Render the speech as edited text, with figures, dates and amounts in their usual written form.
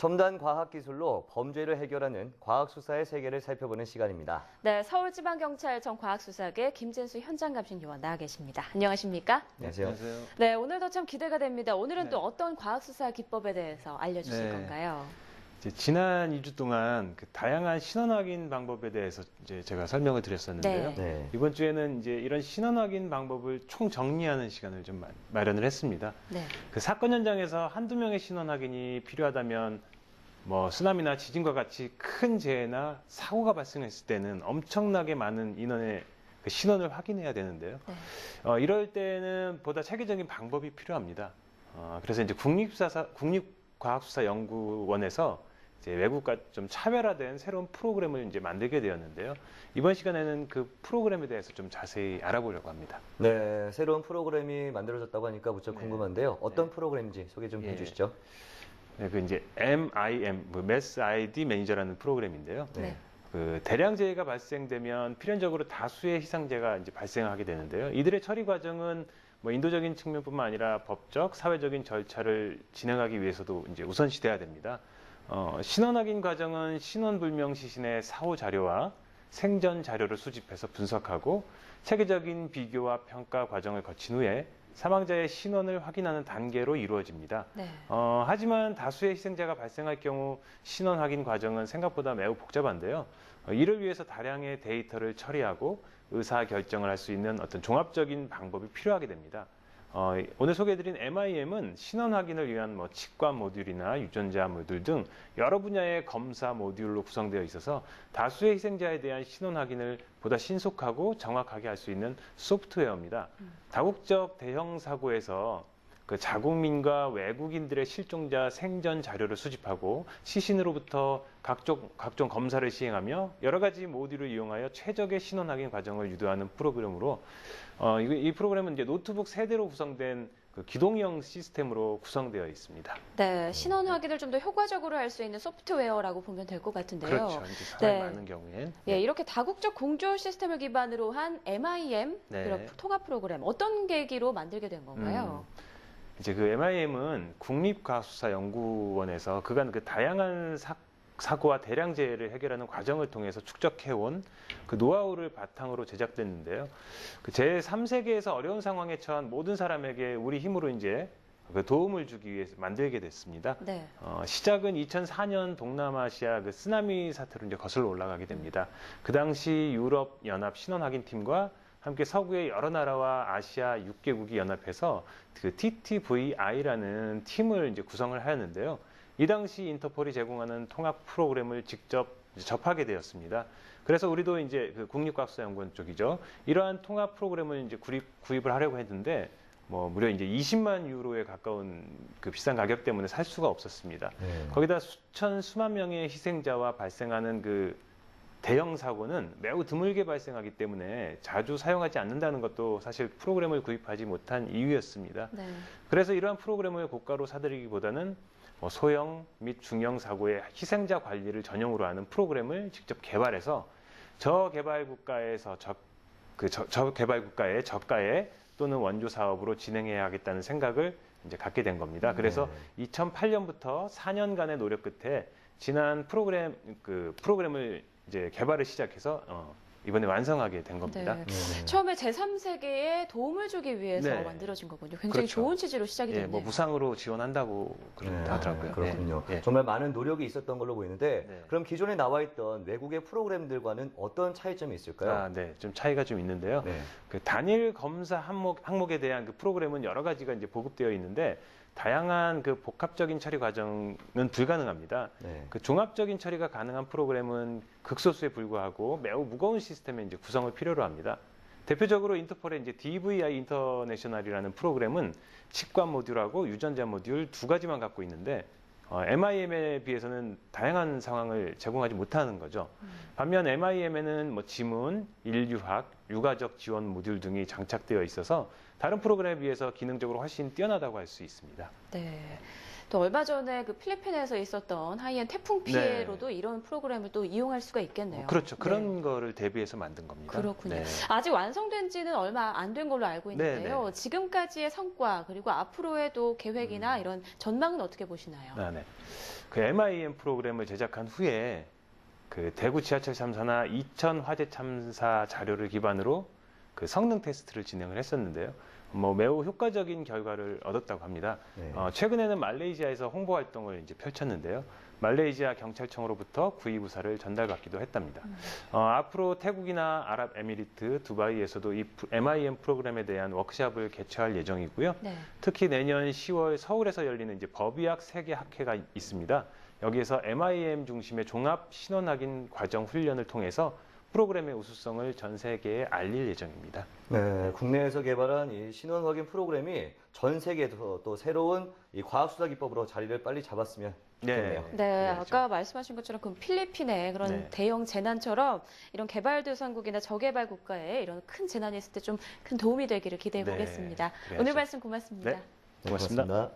첨단 과학기술로 범죄를 해결하는 과학수사의 세계를 살펴보는 시간입니다. 네, 서울지방경찰청 과학수사계 김진수 현장감식요원 나와 계십니다. 안녕하십니까? 안녕하세요. 네, 오늘도 참 기대가 됩니다. 오늘은 네. 또 어떤 과학수사 기법에 대해서 알려주실 네. 건가요? 지난 2주 동안 그 다양한 신원 확인 방법에 대해서 제가 설명을 드렸었는데요. 네. 이번 주에는 이런 신원 확인 방법을 총 정리하는 시간을 좀 마련을 했습니다. 네. 그 사건 현장에서 한두 명의 신원 확인이 필요하다면 뭐 쓰나미나 지진과 같이 큰 재해나 사고가 발생했을 때는 엄청나게 많은 인원의 그 신원을 확인해야 되는데요. 네. 이럴 때는 보다 체계적인 방법이 필요합니다. 그래서 이제 국립과학수사연구원에서 외국과 좀 차별화된 새로운 프로그램을 이제 만들게 되었는데요. 이번 시간에는 그 프로그램에 대해서 좀 자세히 알아보려고 합니다. 네, 새로운 프로그램이 만들어졌다고 하니까 무척 네. 궁금한데요. 어떤 프로그램인지 소개 좀 예. 해주시죠. 네, 그 이제 MIM, Mass ID 매니저라는 프로그램인데요. 네. 그 대량 재해가 발생되면 필연적으로 다수의 희생자가 이제 발생하게 되는데요. 이들의 처리 과정은 뭐 인도적인 측면뿐만 아니라 법적, 사회적인 절차를 진행하기 위해서도 이제 우선시돼야 됩니다. 신원 확인 과정은 신원 불명 시신의 사후 자료와 생전 자료를 수집해서 분석하고 체계적인 비교와 평가 과정을 거친 후에 사망자의 신원을 확인하는 단계로 이루어집니다. 네. 하지만 다수의 희생자가 발생할 경우 신원 확인 과정은 생각보다 매우 복잡한데요. 이를 위해서 다량의 데이터를 처리하고 의사 결정을 할 수 있는 어떤 종합적인 방법이 필요하게 됩니다. 오늘 소개해드린 MIM은 신원 확인을 위한 뭐 치과 모듈이나 유전자 모듈 등 여러 분야의 검사 모듈로 구성되어 있어서 다수의 희생자에 대한 신원 확인을 보다 신속하고 정확하게 할 수 있는 소프트웨어입니다. 다국적 대형 사고에서 그 자국민과 외국인들의 실종자 생전 자료를 수집하고 시신으로부터 각종 검사를 시행하며 여러 가지 모듈을 이용하여 최적의 신원 확인 과정을 유도하는 프로그램으로 이 프로그램은 이제 노트북 세대로 구성된 그 기동형 시스템으로 구성되어 있습니다. 네, 신원 확인을 좀 더 효과적으로 할 수 있는 소프트웨어라고 보면 될 것 같은데요. 그렇죠. 이제 사람이 네. 많은 경우엔. 예, 이렇게 다국적 공조 시스템을 기반으로 한 MIM 네. 그런 통합 프로그램 어떤 계기로 만들게 된 건가요? 이제 그 MIM은 국립과학수사연구원에서 그간 그 다양한 사고와 대량 재해를 해결하는 과정을 통해서 축적해온 그 노하우를 바탕으로 제작됐는데요. 그 제3세계에서 어려운 상황에 처한 모든 사람에게 우리 힘으로 이제 그 도움을 주기 위해서 만들게 됐습니다. 네. 시작은 2004년 동남아시아 그 쓰나미 사태로 이제 거슬러 올라가게 됩니다. 그 당시 유럽 연합 신원 확인팀과 함께 서구의 여러 나라와 아시아 6개국이 연합해서 그 TTVI라는 팀을 이제 구성을 하였는데요. 이 당시 인터폴이 제공하는 통합 프로그램을 직접 접하게 되었습니다. 그래서 우리도 이제 그 국립과학수사연구원 쪽이죠. 이러한 통합 프로그램을 이제 구입을 하려고 했는데 뭐 무려 이제 20만 유로에 가까운 그 비싼 가격 때문에 살 수가 없었습니다. 거기다 수만 명의 희생자와 발생하는 그 대형 사고는 매우 드물게 발생하기 때문에 자주 사용하지 않는다는 것도 사실 프로그램을 구입하지 못한 이유였습니다. 네. 그래서 그래서 이러한 프로그램을 고가로 사들이기보다는 소형 및 중형 사고의 희생자 관리를 전용으로 하는 프로그램을 직접 개발해서 저개발국가의 저가에 또는 원조 사업으로 진행해야 하겠다는 생각을 이제 갖게 된 겁니다. 그래서 2008년부터 4년간의 노력 끝에 지난 프로그램을 이제 개발을 시작해서 이번에 완성하게 된 겁니다. 네. 처음에 제3세계에 도움을 주기 위해서 네. 만들어진 거군요. 굉장히 그렇죠. 좋은 취지로 시작이 예, 됐네요. 뭐 무상으로 지원한다고 하더라고요. 그렇군요. 예. 정말 많은 노력이 있었던 걸로 보이는데 네. 그럼 기존에 나와 있던 외국의 프로그램들과는 어떤 차이점이 있을까요? 네, 좀 차이가 좀 있는데요. 네. 그 단일 검사 항목에 대한 그 프로그램은 여러 가지가 이제 보급되어 있는데 다양한 그 복합적인 처리 과정은 불가능합니다. 네. 그 종합적인 처리가 가능한 프로그램은 극소수에 불과하고 매우 무거운 시스템의 이제 구성을 필요로 합니다. 대표적으로 인터폴의 이제 DVI 인터내셔널이라는 프로그램은 치과 모듈하고 유전자 모듈 두 가지만 갖고 있는데 MIM에 비해서는 다양한 상황을 제공하지 못하는 거죠. 반면 MIM에는 뭐 지문, 인류학, 유가적 지원 모듈 등이 장착되어 있어서 다른 프로그램에 비해서 기능적으로 훨씬 뛰어나다고 할 수 있습니다. 네. 또 얼마 전에 그 필리핀에서 있었던 하이엔 태풍 피해로도 이런 프로그램을 또 이용할 수가 있겠네요. 그렇죠. 네. 그런 거를 대비해서 만든 겁니다. 그렇군요. 네. 아직 완성된 지는 얼마 안 된 걸로 알고 있는데요. 네. 지금까지의 성과 그리고 앞으로의 또 계획이나 이런 전망은 어떻게 보시나요? 아, 네. 그 MIM 프로그램을 제작한 후에 그 대구 지하철 참사나 이천 화재 참사 자료를 기반으로 그 성능 테스트를 진행을 했었는데요. 매우 효과적인 결과를 얻었다고 합니다. 네. 최근에는 말레이시아에서 홍보 활동을 이제 펼쳤는데요. 말레이시아 경찰청으로부터 구의부사를 전달받기도 했답니다. 앞으로 태국이나 아랍에미리트, 두바이에서도 이 MIM 프로그램에 대한 워크숍을 개최할 예정이고요. 네. 특히 내년 10월 서울에서 열리는 이제 법의학 세계 학회가 있습니다. 여기에서 MIM 중심의 종합 신원 확인 과정 훈련을 통해서 프로그램의 우수성을 전 세계에 알릴 예정입니다. 네, 국내에서 개발한 이 신원 확인 프로그램이 전 세계에서 또 새로운 이 과학수사 기법으로 자리를 빨리 잡았으면 좋겠네요. 네, 그렇죠. 아까 말씀하신 것처럼 그 필리핀의 그런 네. 대형 재난처럼 이런 개발도상국이나 저개발 국가에 이런 큰 재난이 있을 때 좀 큰 도움이 되기를 기대해 네, 보겠습니다. 그래야죠. 오늘 말씀 고맙습니다. 네. 고맙습니다.